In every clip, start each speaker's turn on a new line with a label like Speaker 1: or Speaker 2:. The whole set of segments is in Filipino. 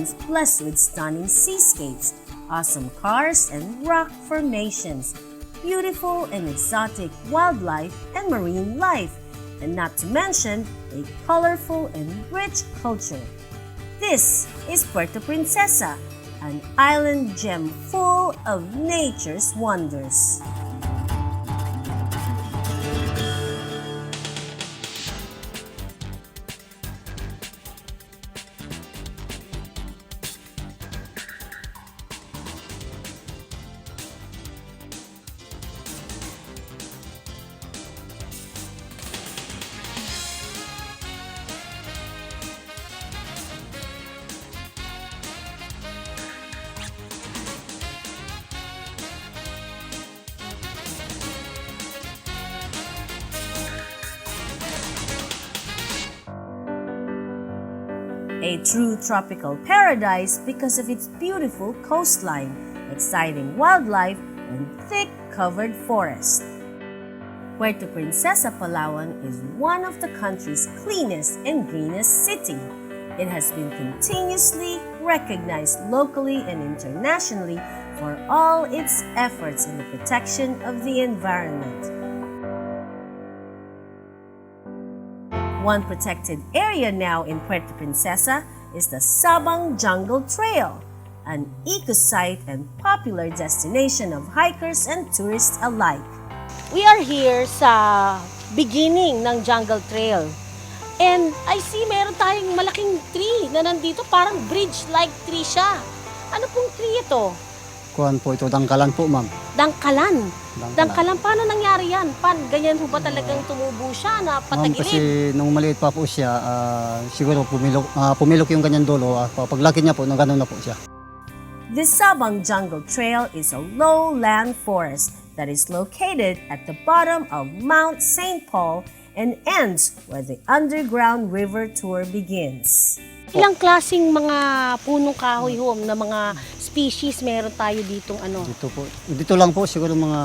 Speaker 1: islands blessed with stunning seascapes, awesome cars and rock formations, beautiful and exotic wildlife and marine life, and not to mention a colorful and rich culture. This is Puerto Princesa, an island gem full of nature's wonders. A true tropical paradise because of its beautiful coastline, exciting wildlife, and thick covered forest. Puerto Princesa, Palawan is one of the country's cleanest and greenest city. It has been continuously recognized locally and internationally for all its efforts in the protection of the environment. One protected area now in Puerto Princesa is the Sabang Jungle Trail, an eco-site and popular destination of hikers and tourists alike.
Speaker 2: We are here sa beginning ng Jungle Trail. And I see meron tayong malaking tree na nandito, parang bridge-like tree siya. Ano pong tree ito?
Speaker 3: Kuhan po ito, dangkalan po, ma'am.
Speaker 2: Dangkalan. Dangkalan, paano nangyari yan? Ganyan po ba talagang tumubo siya na
Speaker 3: Ma'am,
Speaker 2: patagilid?
Speaker 3: kasi nung maliit pa po siya, siguro pumilok yung kanyang dulo. Paglaki niya po, gano'n na po siya.
Speaker 1: The Sabang Jungle Trail is a lowland forest that is located at the bottom of Mount St. Paul and ends where the underground river tour begins.
Speaker 2: Ilang klaseng mga punong kahoy ho na mga species meron tayo ditong ano?
Speaker 3: Dito lang po siguro mga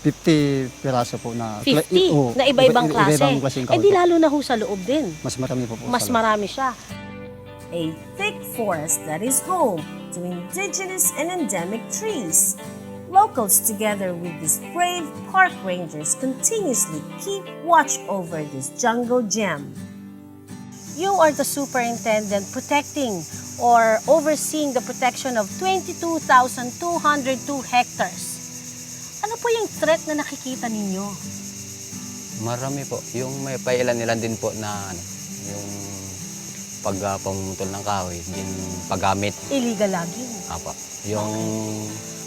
Speaker 3: 50 piraso po na
Speaker 2: 50 na iba-ibang klase. Eh di lalo na ho sa loob din.
Speaker 3: Mas marami po.
Speaker 2: Mas marami siya.
Speaker 1: A thick forest that is home to indigenous and endemic trees. Locals, together with these brave park rangers, continuously keep watch over this jungle gem. You are the superintendent protecting or overseeing the protection of 22,202 hectares. Ano po yung threat na nakikita ninyo?
Speaker 4: Marami po. Yung may pailan-ilan din po na yung pagpamutol ng kahoy, din paggamit.
Speaker 2: Illegal lagi.
Speaker 4: Apa. Yung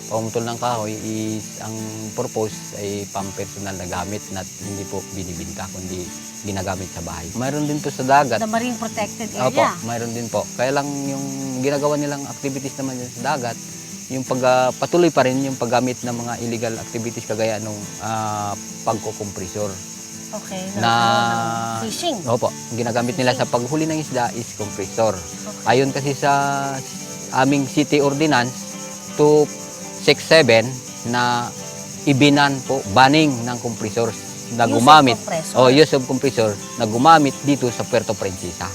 Speaker 4: pamutol ng kahoy is ang purpose ay pang-personal na gamit na hindi po binibinta kundi ginagamit sa bahay. Mayroon din po sa dagat.
Speaker 2: The marine protected area.
Speaker 4: Opo, mayroon din po. Kaya lang yung ginagawa nilang activities naman yun sa dagat, yung patuloy pa rin yung paggamit ng mga illegal activities kagaya nung pagkukompresor.
Speaker 2: Okay,
Speaker 4: na
Speaker 2: fishing.
Speaker 4: Opo, ginagamit nila sa paghuli ng isda is compressor. Okay. Ayon kasi sa aming city ordinance 267 na ibinan po, banning ng compressor na gumamit, use of compressor na gumamit dito sa Puerto Princesa.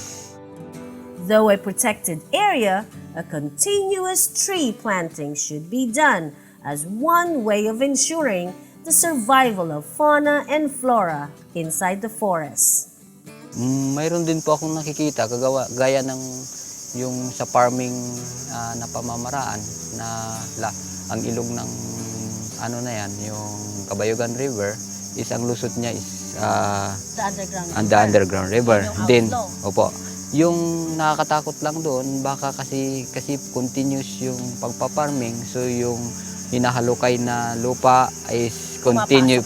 Speaker 1: Though a protected area, a continuous tree planting should be done as one way of ensuring the survival of fauna and flora inside the forest.
Speaker 4: Mayroon din po akong nakikita gaya ng yung sa farming na pamamaraan na ang ilog ng ano na yan, yung Kabayugan River is ang lusot niya is
Speaker 2: the
Speaker 4: underground river. Then,
Speaker 2: outflow.
Speaker 4: opo, yung nakakatakot lang doon, baka kasi continuous yung pagpaparming, so yung hinahalukay na lupa is continue,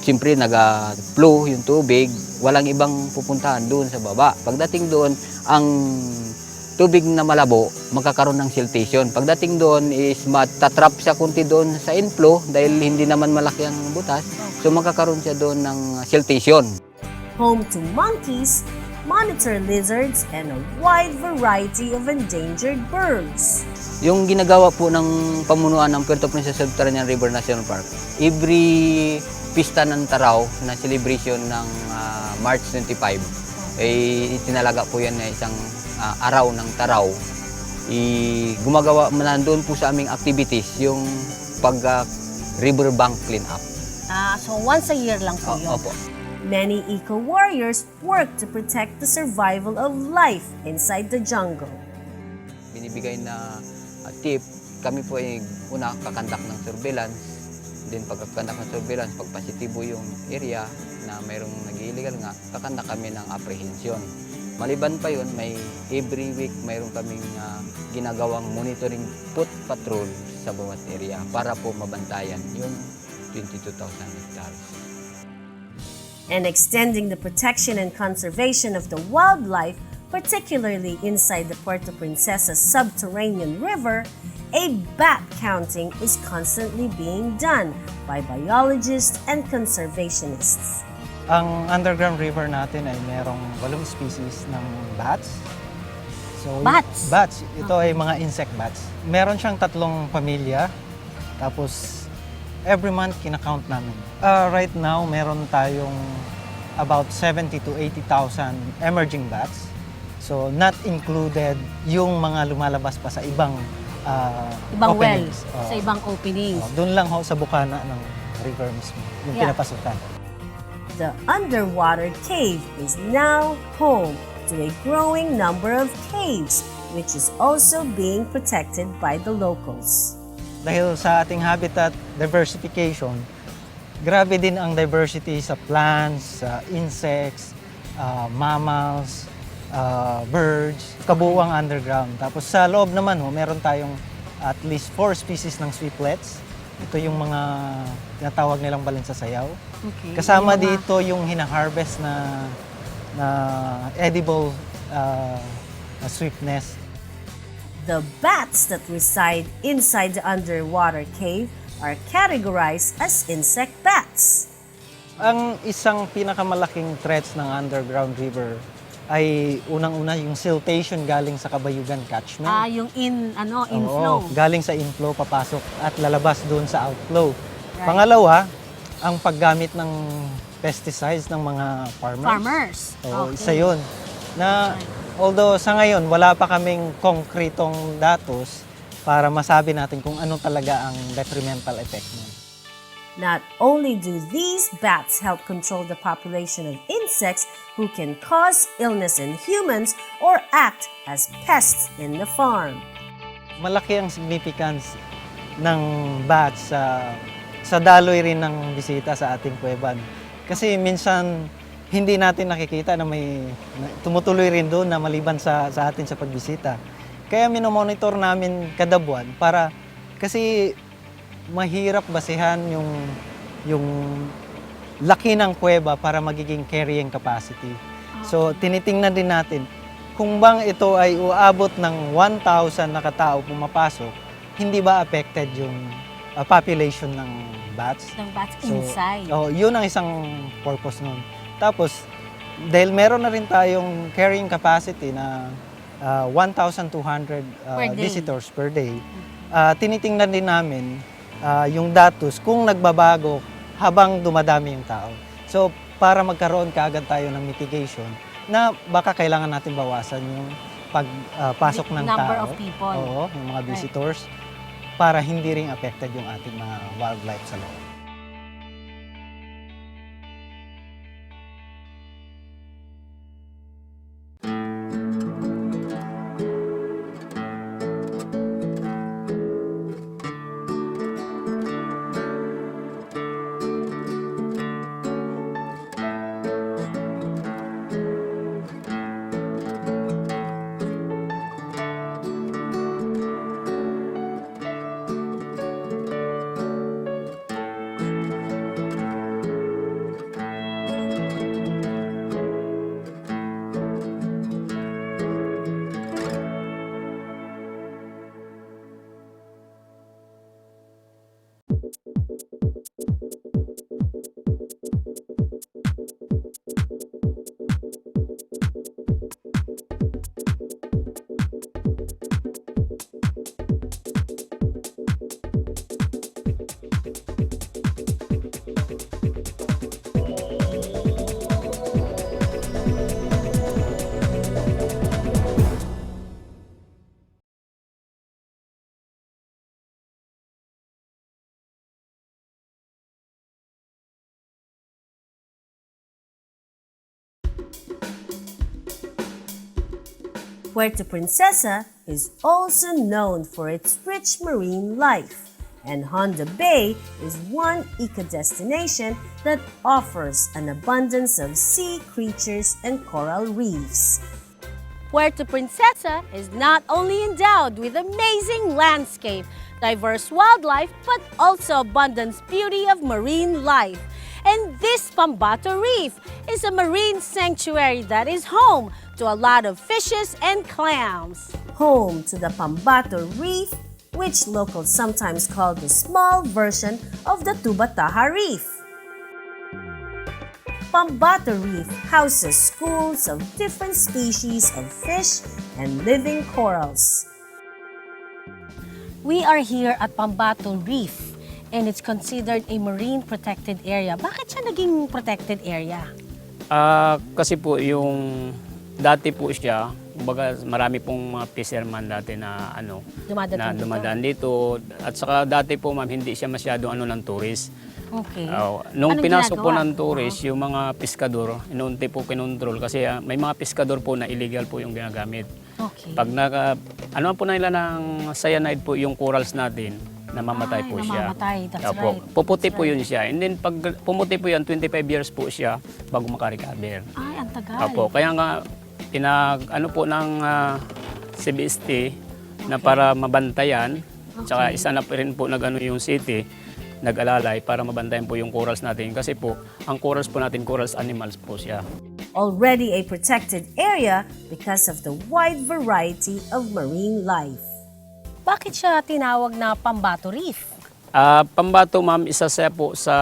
Speaker 4: siyempre nag-flow yung tubig, walang ibang pupuntahan doon sa baba. Pagdating doon, ang tubig na malabo, magkakaroon ng siltation. Pagdating doon is matatrap siya kunti doon sa inflow dahil hindi naman malaki ang butas. So magkakaroon siya doon ng siltation.
Speaker 1: Home to monkeys, monitor lizards, and a wide variety of endangered birds.
Speaker 4: Yung ginagawa po ng pamunuan ng Puerto Princesa Subterranean River National Park, every pista ng Taraw na celebration ng March 25, ay itinalaga po yan na isang araw ng Taraw gumagawa, nandoon po sa aming activities yung pag riverbank clean up.
Speaker 2: So once a year lang po yun.
Speaker 4: Opo.
Speaker 1: Many eco-warriors work to protect the survival of life inside the jungle.
Speaker 4: Binibigay na tip, kami po ay una kakandak ng surveillance, then pagkakandak ng surveillance, pag positibo yung area na mayroong nag-illegal nga, kakandak kami ng apprehension. Maliban pa yun, may every week mayroon kaming ginagawang monitoring foot patrol sa bawat area para po mabantayan yung 22,000 hectares.
Speaker 1: And extending the protection and conservation of the wildlife, particularly inside the Puerto Princesa subterranean river, a bat counting is constantly being done by biologists and conservationists.
Speaker 5: Ang underground river natin ay merong 8 species ng bats. So,
Speaker 2: Bats?
Speaker 5: Bats. Ito ay mga insect bats. Meron siyang 3 pamilya. Tapos, every month kinakount namin. Right now, meron tayong about 70 to 80,000 emerging bats. So, not included yung mga lumalabas pa sa ibang
Speaker 2: Ibang well,
Speaker 5: openings.
Speaker 2: sa ibang openings.
Speaker 5: Doon lang ho sa bukana ng river mismo, yung
Speaker 2: Yeah.
Speaker 5: pinapasukan.
Speaker 1: The underwater cave is now home to a growing number of caves, which is also being protected by the locals.
Speaker 5: Dahil sa ating habitat diversification, grabe din ang diversity sa plants, sa insects, mammals, birds, kabuuang underground. Tapos sa loob naman, meron tayong at least 4 species ng swiftletts. Ito yung mga tinatawag nilang balinsasayaw.
Speaker 2: Okay.
Speaker 5: Kasama
Speaker 2: Yung mga-
Speaker 5: dito yung hina-harvest na edible swiftness.
Speaker 1: The bats that reside inside the underwater cave are categorized as insect bats.
Speaker 5: Ang isang pinakamalaking threats ng underground river ay unang-una yung siltation galing sa Kabayugan catchment.
Speaker 2: yung inflow.
Speaker 5: Oo, galing sa inflow, papasok at lalabas doon sa outflow.
Speaker 2: Right.
Speaker 5: Pangalawa, ang paggamit ng pesticides ng mga farmers.
Speaker 2: Farmers.
Speaker 5: Oo,
Speaker 2: Okay.
Speaker 5: isa yun. Na although sa ngayon wala pa kaming konkretong datos para masabi natin kung ano talaga ang detrimental effect niya.
Speaker 1: Not only do these bats help control the population of insects who can cause illness in humans or act as pests in the farm.
Speaker 5: Malaki ang significance ng bats sa daloy rin ng bisita sa ating kuweban. Kasi minsan hindi natin nakikita na may tumutuloy rin doon na maliban sa atin sa pagbisita. Kaya minomonitor namin kada buwan para kasi mahirap basehan yung laki ng kuweba para magiging carrying capacity. So tinitingnan din natin kung bang ito ay uabot ng 1,000 na katao pumapasok, hindi ba affected yung population ng bats?
Speaker 2: Ng bats
Speaker 5: So,
Speaker 2: inside.
Speaker 5: yun ang isang purpose nun. Tapos, dahil meron na rin tayong carrying capacity na 1,200
Speaker 2: Per day.
Speaker 5: visitors per day, tinitingnan din namin yung datos kung nagbabago habang dumadami yung tao. So, para magkaroon kaagad tayo ng mitigation na baka kailangan natin bawasan yung pagpasok ng tao.
Speaker 2: Number of people.
Speaker 5: Oo, yung mga visitors para hindi rin affected yung ating mga wildlife sa loob.
Speaker 1: Puerto Princesa is also known for its rich marine life, and Honda Bay is one eco-destination that offers an abundance of sea creatures and coral reefs.
Speaker 2: Puerto Princesa is not only endowed with amazing landscape, diverse wildlife, but also abundant beauty of marine life. And this Pambato Reef is a marine sanctuary that is home to a lot of fishes and clams.
Speaker 1: Home to the Pambato Reef, which locals sometimes call the small version of the Tubataha Reef. Pambato Reef houses schools of different species of fish and living corals.
Speaker 2: We are here at Pambato Reef and it's considered a marine protected area. Bakit siya naging protected area?
Speaker 6: Kasi po yung dati po siya, kumbaga marami pong mga fisherman dati na dumadaan dito. At saka dati po ma'am, hindi siya masyadong ng tourist.
Speaker 2: Okay.
Speaker 6: Nung
Speaker 2: Anong
Speaker 6: pinasok po
Speaker 2: ginagawa?
Speaker 6: ng tourist, yung mga piskador, inuunti po kinontrol kasi may mga piskador po na illegal po yung ginagamit.
Speaker 2: Okay.
Speaker 6: Pag po na nila ng cyanide po yung corals natin, namamatay po siya.
Speaker 2: Namamatay, that's
Speaker 6: Opo.
Speaker 2: right.
Speaker 6: Puputi
Speaker 2: That's
Speaker 6: po
Speaker 2: right.
Speaker 6: yun siya. And then pag pumuti po yan, 25 years po siya bago makarecover.
Speaker 2: Ay, ang tagal.
Speaker 6: Opo. Kaya nga, po ng CBST na para mabantayan, tsaka isa na pa rin po yung city, nag-alalay para mabantayan po yung corals natin. Kasi po, ang corals po natin, corals animals po siya.
Speaker 1: Already a protected area because of the wide variety of marine life.
Speaker 2: Bakit siya tinawag na Pambato Reef?
Speaker 6: Pambato ma'am, isa siya po sa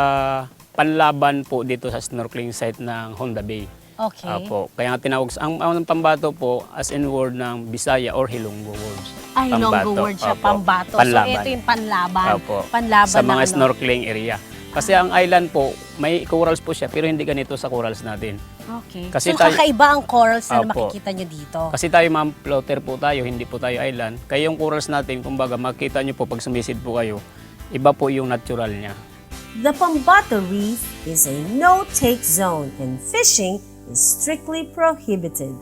Speaker 6: panlaban po dito sa snorkeling site ng Honda Bay.
Speaker 2: Okay.
Speaker 6: Apo. Kaya nga tinawag ang Pambato po as in word ng Bisaya or Hilonggo words.
Speaker 2: Ay, Ilonggo word siya,
Speaker 6: Opo.
Speaker 2: Pambato.
Speaker 6: Panlaban.
Speaker 2: So, ito yung panlaban.
Speaker 6: Opo.
Speaker 2: Panlaban
Speaker 6: Sa mga
Speaker 2: na
Speaker 6: snorkeling area. Kasi ang island po, may corals po siya, pero hindi ganito sa corals natin.
Speaker 2: Okay.
Speaker 6: Kasi
Speaker 2: so,
Speaker 6: tayo-
Speaker 2: kakaiba ang corals na
Speaker 6: Opo.
Speaker 2: makikita nyo dito.
Speaker 6: Kasi tayo ma'am, floater po tayo, hindi po tayo island. Kaya yung corals natin, kumbaga makita nyo po pag sumisid po kayo, iba po yung natural niya.
Speaker 1: The Pambato Reef is a no-take zone and fishing is strictly prohibited.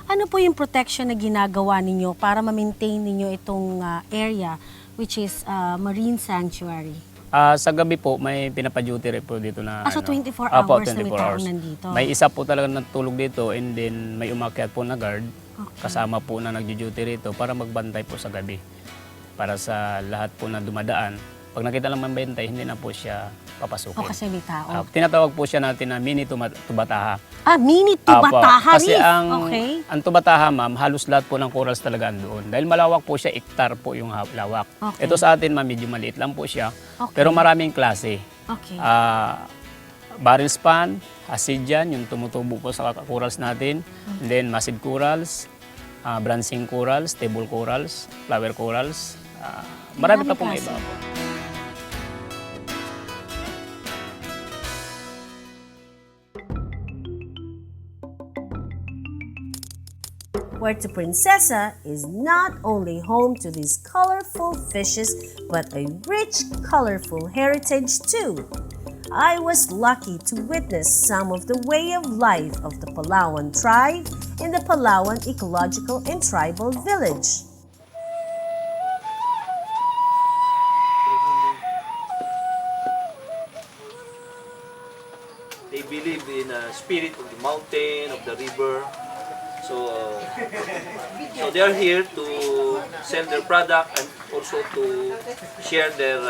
Speaker 2: Ano po yung protection na ginagawa ninyo para ma-maintain ninyo itong area which is marine sanctuary?
Speaker 6: Sa gabi po, may pinapa-duty po dito na...
Speaker 2: So 24
Speaker 6: Apo,
Speaker 2: hours na may
Speaker 6: 24
Speaker 2: tao
Speaker 6: hours.
Speaker 2: nandito?
Speaker 6: May isa po talaga natulog dito and then may umakyat po na guard.
Speaker 2: Okay.
Speaker 6: Kasama po na nagjo-duty rito para magbantay po sa gabi. Para sa lahat po na dumadaan. Pag nakita lang mabantay, hindi na po siya papasukin.
Speaker 2: O kasi may tao.
Speaker 6: Tinatawag po siya natin na mini tubataha.
Speaker 2: Mini
Speaker 6: Apo.
Speaker 2: Tubataha
Speaker 6: Kasi
Speaker 2: Reef.
Speaker 6: ang tubataha ma'am, halos lahat po ng corals talaga doon. Dahil malawak po siya, hektar po yung lawak.
Speaker 2: Okay.
Speaker 6: Ito sa atin ma'am, medyo maliit lang po siya.
Speaker 2: Okay.
Speaker 6: Pero maraming klase.
Speaker 2: Okay.
Speaker 6: Barrel span, Hasidian, yung tumutubo po sa corals natin. And then massive corals, branching corals, table corals, flower corals. Marami pa pong
Speaker 2: klase.
Speaker 6: iba.
Speaker 1: Puerto Princesa is not only home to these colorful fishes, but a rich, colorful heritage too. I was lucky to witness some of the way of life of the Palawan tribe in the Palawan Ecological and Tribal Village.
Speaker 7: They believe in a spirit of the mountain, of the river. So they are here to sell their product and also to share their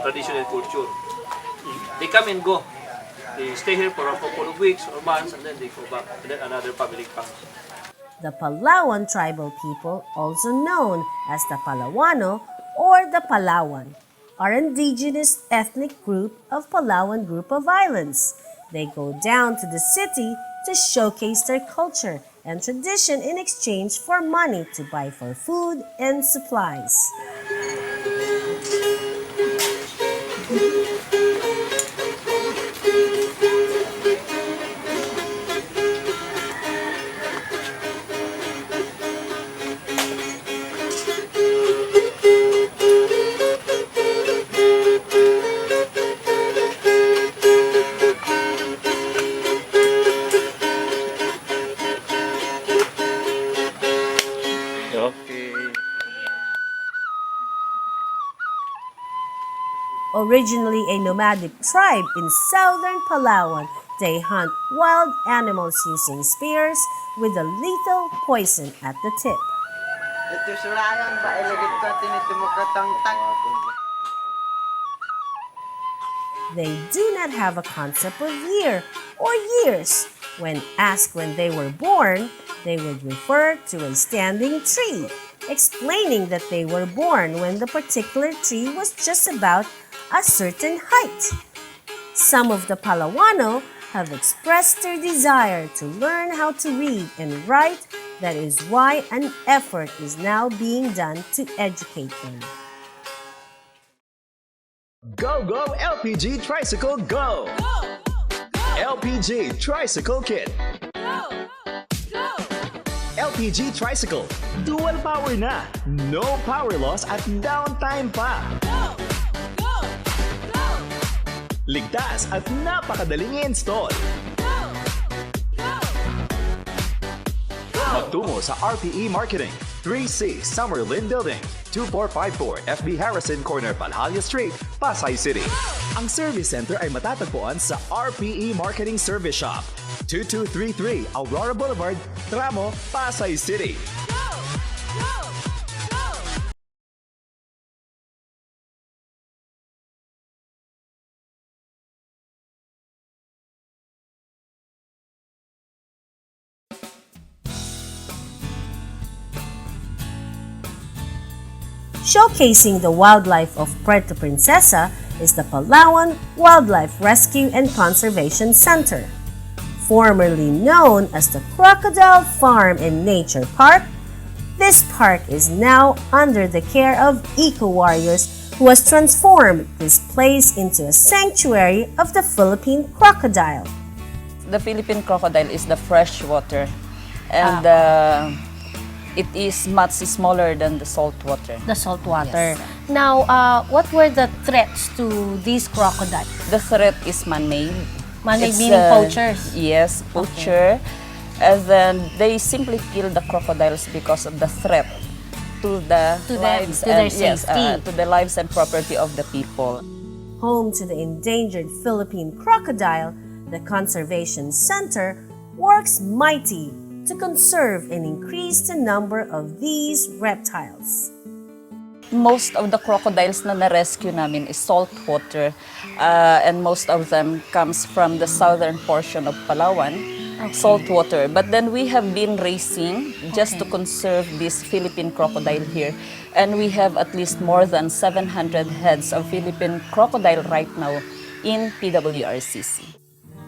Speaker 7: traditional culture. They come and go. They stay here for a couple of weeks or months and then they go back and then another family comes.
Speaker 1: The Palawan tribal people, also known as the Palawano or the Palawan, are indigenous ethnic group of Palawan group of islands. They go down to the city to showcase their culture and tradition in exchange for money to buy for food and supplies. Originally a nomadic tribe in southern Palawan, they hunt wild animals using spears with a lethal poison at the tip.
Speaker 8: Ito surayan ba ilagit ko tinito mo katangtang.
Speaker 1: They do not have a concept of year or years. When asked when they were born, they would refer to a standing tree, explaining that they were born when the particular tree was just about a certain height. Some of the Palawano have expressed their desire to learn how to read and write. That is why an effort is now being done to educate them.
Speaker 9: Go, go, LPG Tricycle, go! LPG Tricycle Kit. LPG Tricycle, dual power na, no power loss at downtime pa. Ligtas at napakadaling i-install. Magtungo sa RPE Marketing, 3C Summerlin Building, 2454 FB Harrison Corner, Palhalia Street, Pasay City. Ang service center ay matatagpuan sa RPE Marketing Service Shop, 2233 Aurora Boulevard, Tramo, Pasay City.
Speaker 1: Showcasing the wildlife of Puerto Princesa is the Palawan Wildlife Rescue and Conservation Center. Formerly known as the Crocodile Farm and Nature Park, this park is now under the care of eco-warriors who has transformed this place into a sanctuary of the Philippine crocodile.
Speaker 10: The Philippine crocodile is the freshwater, and it is much smaller than the saltwater.
Speaker 2: The salt water.
Speaker 10: Yes.
Speaker 2: Now, what were the threats to these crocodiles?
Speaker 10: The threat is man-made.
Speaker 2: Man-made
Speaker 10: It's,
Speaker 2: meaning poachers?
Speaker 10: Yes, poacher. And then they simply kill the crocodiles because of the threat to the
Speaker 2: To them,
Speaker 10: lives
Speaker 2: to their
Speaker 10: and yes,
Speaker 2: safety.
Speaker 10: to the lives and property of the people.
Speaker 1: Home to the endangered Philippine crocodile, the Conservation Center works mighty to conserve and increase the number of these reptiles.
Speaker 10: Most of the crocodiles na na-rescue namin is saltwater, and most of them comes from the southern portion of Palawan, saltwater. But then we have been raising just to conserve this Philippine crocodile here. And we have at least more than 700 heads of Philippine crocodile right now in PWRCC.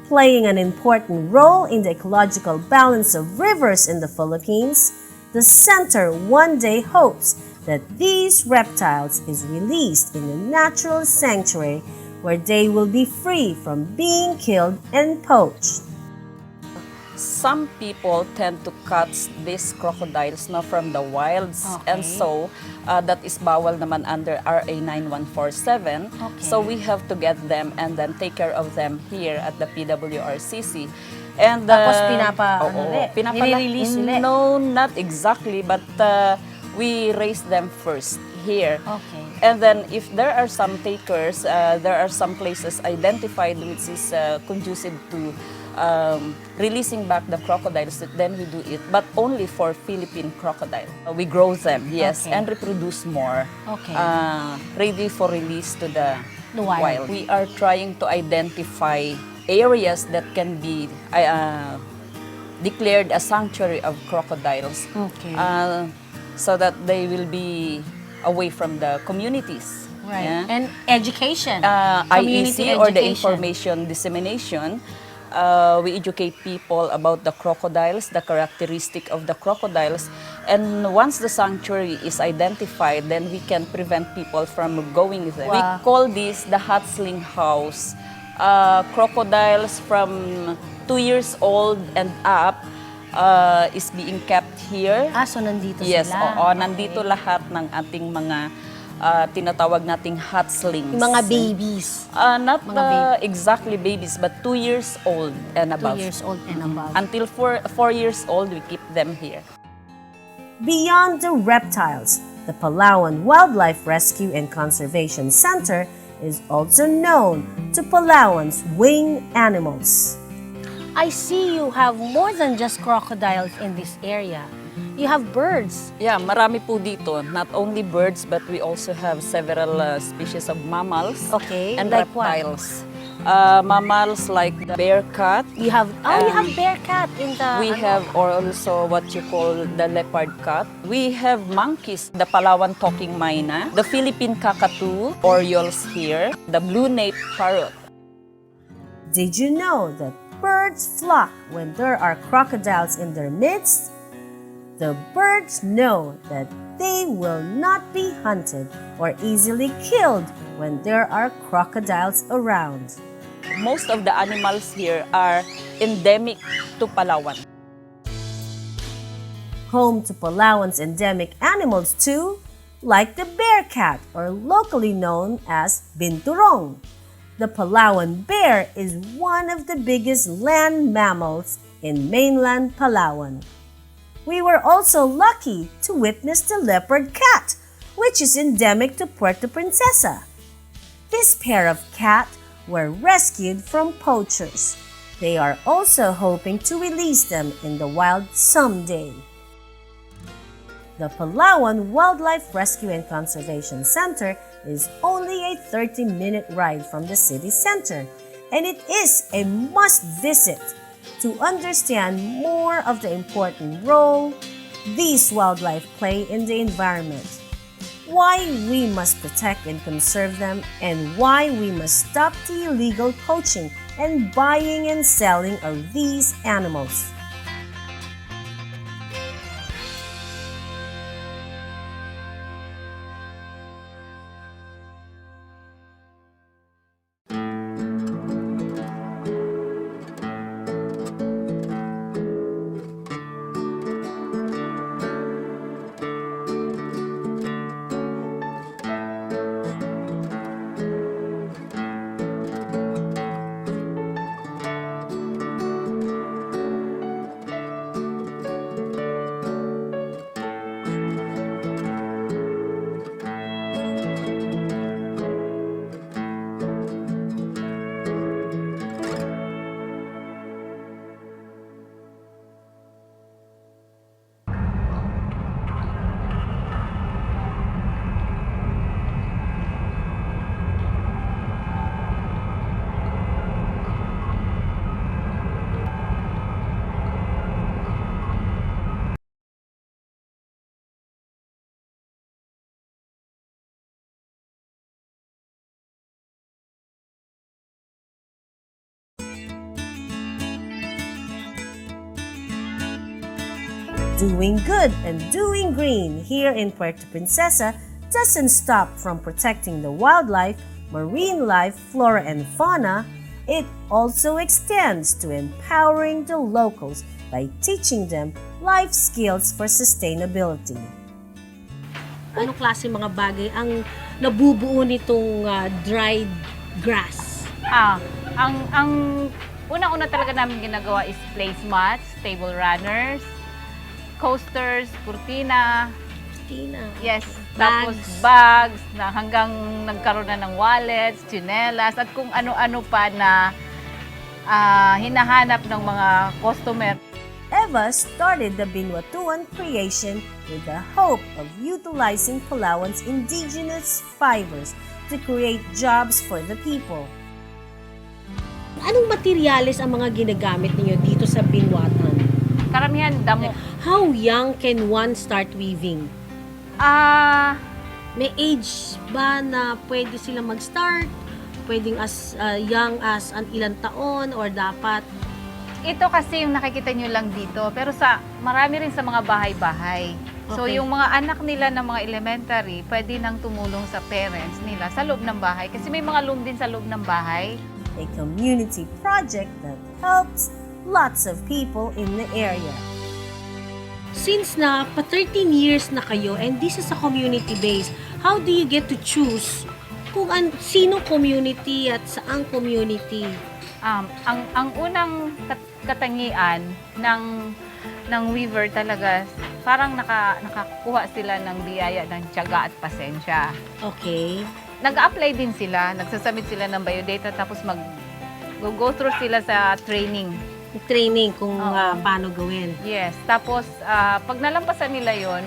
Speaker 1: Playing an important role in the ecological balance of rivers in the Philippines, the center one day hopes that these reptiles is released in a natural sanctuary where they will be free from being killed and poached.
Speaker 10: Some people tend to catch these crocodiles from the wilds, and so that is bawal naman under RA 9147. So we have to get them and then take care of them here at the PWRCC. And
Speaker 2: Tapos nire-release ulit?
Speaker 10: No, not exactly, but we raise them first here.
Speaker 2: Okay.
Speaker 10: And then if there are some takers, there are some places identified which is conducive to releasing back the crocodiles, then we do it, but only for Philippine crocodile. We grow them, yes,
Speaker 2: Okay.
Speaker 10: and reproduce more,
Speaker 2: Okay.
Speaker 10: ready for release to the
Speaker 2: wild.
Speaker 10: We are trying to identify areas that can be declared a sanctuary of crocodiles,
Speaker 2: Okay.
Speaker 10: so that they will be away from the communities.
Speaker 2: Right.
Speaker 10: Yeah?
Speaker 2: And education.
Speaker 10: IEC,
Speaker 2: Community
Speaker 10: or the
Speaker 2: education.
Speaker 10: information dissemination. We educate people about the crocodiles, the characteristic of the crocodiles, and once the sanctuary is identified, then we can prevent people from going there.
Speaker 2: Wow.
Speaker 10: We call this the hatchling house. Crocodiles from 2 years old and up is being kept here.
Speaker 2: So nandito
Speaker 10: Yes,
Speaker 2: sila.
Speaker 10: oo, nandito lahat ng ating mga tinatawag nating hatchlings.
Speaker 2: Yung mga babies.
Speaker 10: Not
Speaker 2: Mga
Speaker 10: exactly babies, but 2 years old and
Speaker 2: 2
Speaker 10: above.
Speaker 2: years old and above.
Speaker 10: Until 4 years old, we keep them here.
Speaker 1: Beyond the reptiles, the Palawan Wildlife Rescue and Conservation Center is also known to Palawan's winged animals.
Speaker 2: I see you have more than just crocodiles in this area. You have birds.
Speaker 10: Yeah, marami po dito. Not only birds, but we also have several species of mammals
Speaker 2: Okay,
Speaker 10: and
Speaker 2: like what?
Speaker 10: reptiles. Mammals like the bear cat.
Speaker 2: You have bear cat in the
Speaker 10: We have also what you call the leopard cat. We have monkeys, the Palawan talking myna, the Philippine cockatoo, orioles here, the blue-naped parrot.
Speaker 1: Did you know that birds flock when there are crocodiles in their midst? The birds know that they will not be hunted or easily killed when there are crocodiles around.
Speaker 10: Most of the animals here are endemic to Palawan.
Speaker 1: Home to Palawan's endemic animals too, like the bear cat, or locally known as binturong. The Palawan bear is one of the biggest land mammals in mainland Palawan. We were also lucky to witness the leopard cat, which is endemic to Puerto Princesa. This pair of cats were rescued from poachers. They are also hoping to release them in the wild someday. The Palawan Wildlife Rescue and Conservation Center is only a 30-minute ride from the city center, and it is a must-visit to understand more of the important role these wildlife play in the environment, why we must protect and conserve them, and why we must stop the illegal poaching and buying and selling of these animals. Doing good and doing green here in Puerto Princesa doesn't stop from protecting the wildlife, marine life, flora and fauna. It also extends to empowering the locals by teaching them life skills for sustainability.
Speaker 2: Anong klase mga bagay ang nabubuo nitong dried grass?
Speaker 11: Ang unang-una talaga namin ginagawa is placemats, table runners, coasters, kurtina. Yes. Tapos bags na hanggang nagkaroon na ng wallets, tsinelas, at kung ano-ano pa na hinahanap ng mga customer.
Speaker 1: Eva started the Binuatuan creation with the hope of utilizing Palawan's indigenous fibers to create jobs for the people.
Speaker 2: Anong materyales ang mga ginagamit ninyo dito sa Binuatuan?
Speaker 11: Karamihan damo.
Speaker 2: How young can one start weaving? May age ba na pwede sila mag-start? Pwedeng as young as an ilang taon or dapat?
Speaker 11: Ito kasi yung nakikita nyo lang dito, pero marami rin sa mga bahay-bahay. So
Speaker 2: Okay.
Speaker 11: yung mga anak nila ng mga elementary, pwede nang tumulong sa parents nila sa loob ng bahay. Kasi may mga loom din sa loob ng bahay.
Speaker 1: A community project that helps lots of people in the area.
Speaker 2: Since na pa 13 years na kayo and this is a community base, how do you get to choose kung sinong community at saang community?
Speaker 11: Ang unang katangian ng weaver talaga, parang nakakuha sila ng biyaya ng tiyaga at pasensya.
Speaker 2: Okay.
Speaker 11: nag-apply din sila, nagsasubmit sila ng biodata tapos go through sila sa training.
Speaker 2: Training kung paano gawin.
Speaker 11: Yes, tapos pag nalampasan nila 'yon,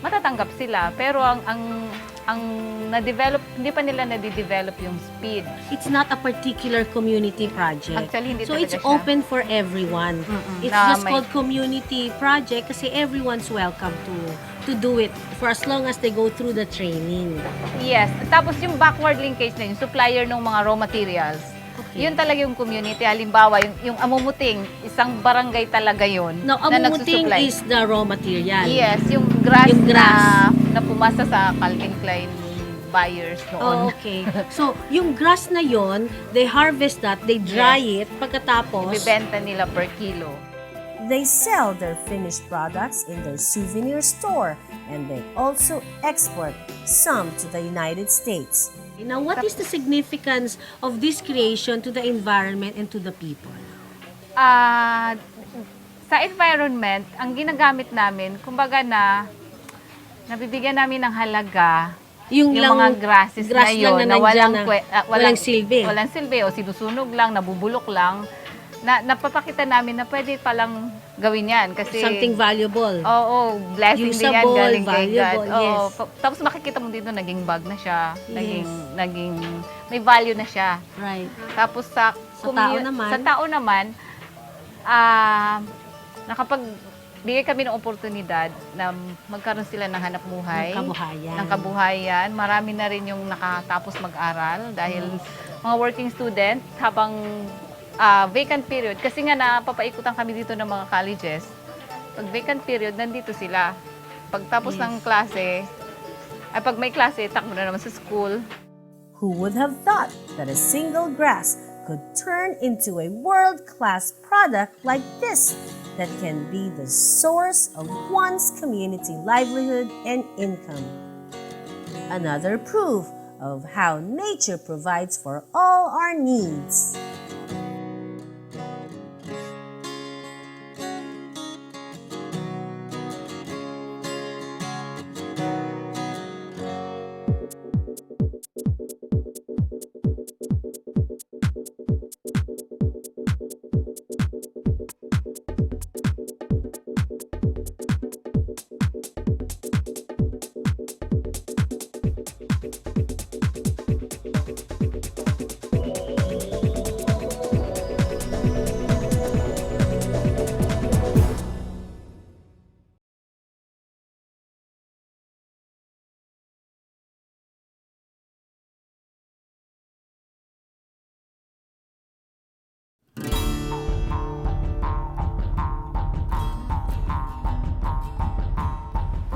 Speaker 11: matatanggap sila. Pero ang na-develop, hindi pa nila na-develop yung speed.
Speaker 2: It's not a particular community project.
Speaker 11: Actually, hindi
Speaker 2: so
Speaker 11: talaga
Speaker 2: it's
Speaker 11: siya.
Speaker 2: open for everyone. It's
Speaker 11: Na
Speaker 2: just called community project kasi everyone's welcome to do it for as long as they go through the training.
Speaker 11: Yes, tapos yung backward linkage na yung supplier ng mga raw materials.
Speaker 2: Okay.
Speaker 11: Yun talaga yung community. Halimbawa, yung Amumuting, isang barangay talaga yun
Speaker 2: Now,
Speaker 11: na
Speaker 2: Amumuting
Speaker 11: nagsusupply.
Speaker 2: is the raw material.
Speaker 11: Yes, yung grass,
Speaker 2: Yung grass.
Speaker 11: na pumasa sa Calvin Klein buyers noon.
Speaker 2: Oh, okay. So, yung grass na yon, they harvest that, they dry it, pagkatapos,
Speaker 11: Ibibenta nila per kilo.
Speaker 1: They sell their finished products in their souvenir store, and they also export some to the United States.
Speaker 2: now what is the significance of this creation to the environment and to the people?
Speaker 11: Sa environment, ang ginagamit namin, kumbaga nabibigyan namin ng halaga yung mga grasses
Speaker 2: grass
Speaker 11: na yun,
Speaker 2: lang na walang silbi.
Speaker 11: Walang silbi o sinusunog lang, nabubulok lang. Napapakita namin na pwede palang gawin yan. Kasi,
Speaker 2: Something valuable.
Speaker 11: Oo, blessing din yan,
Speaker 2: Usable,
Speaker 11: galing kay God.
Speaker 2: valuable, yes.
Speaker 11: Tapos makikita mo dito, naging bag na siya.
Speaker 2: Yes.
Speaker 11: Naging, may value na siya.
Speaker 2: Right.
Speaker 11: Tapos sa tao naman, nakapagbigay kami ng oportunidad na magkaroon sila ng hanap buhay. Ng kabuhayan. Marami na rin yung nakatapos mag-aral dahil mga working student habang vacant period. Kasi nga napapaikutan kami dito ng mga colleges. Pag vacant period, nandito sila. Pagtapos ng klase, pag may klase, takbo na naman sa school.
Speaker 1: Who would have thought that a single grass could turn into a world-class product like this that can be the source of one's community livelihood and income? Another proof of how nature provides for all our needs.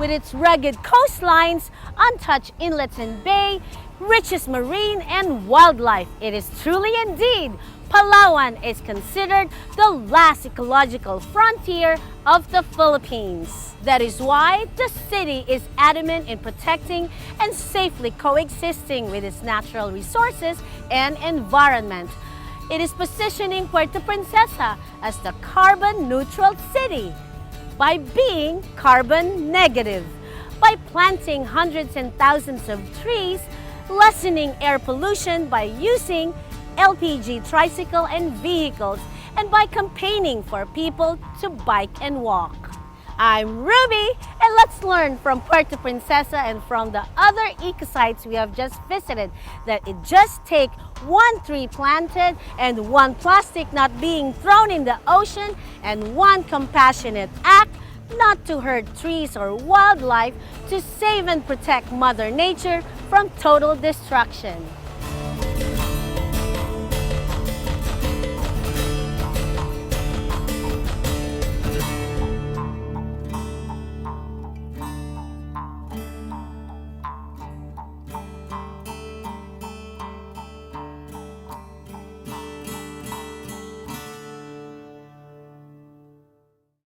Speaker 2: With its rugged coastlines, untouched inlets and bay, richest marine and wildlife, it is truly indeed Palawan is considered the last ecological frontier of the Philippines. That is why the city is adamant in protecting and safely coexisting with its natural resources and environment. It is positioning Puerto Princesa as the carbon-neutral city by being carbon negative, by planting hundreds and thousands of trees, lessening air pollution by using LPG tricycle and vehicles, and by campaigning for people to bike and walk. I'm Ruby, and let's learn from Puerto Princesa and from the other eco-sites we have just visited that it just takes one tree planted and one plastic not being thrown in the ocean and one compassionate act not to hurt trees or wildlife to save and protect Mother Nature from total destruction.